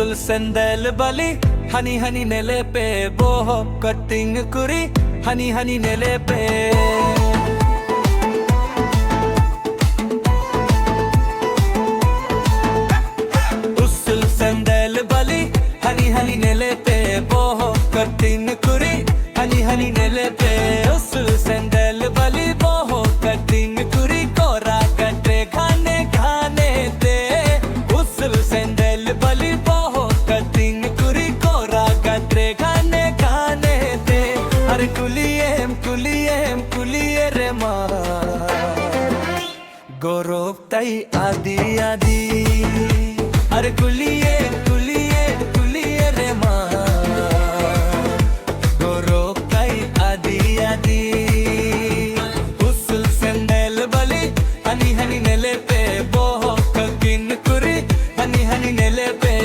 উসুল সেন্দেল বালি হানি হানি নেলে পে বহ কটিং কুরি হানি হানি নেলে পে উসুল সেন্দেল বালি হানি হানি নেলে পে বহ কটিং কুরি হানি হানি নেলে পে উসুল সেন্দেল বালি বহ কটিং কুরি কোরা কটে খানে খানে দে উসুল সেন্দেল বালি বহ কটিং কুরি কোরা কটে খানে খানে দে আরে কুলিয়েম কুলিয়েম কুলিয়ে রে মা গৌরব তাই আদি আদি আরে কুলিয়ে কুলিয়ে কুলিয়ে রে মা গৌরব তাই আদি আদি উসুল সেন্দেল বালি হানি হানি নেলে পে বহ কটিং কুরি হানি হানি নেলে পে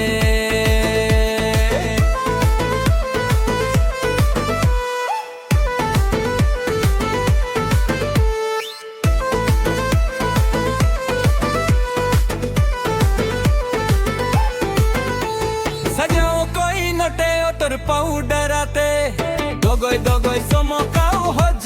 সাজাও কই নটে তোর পাউডার আতে দগই দগই চমকাও হজ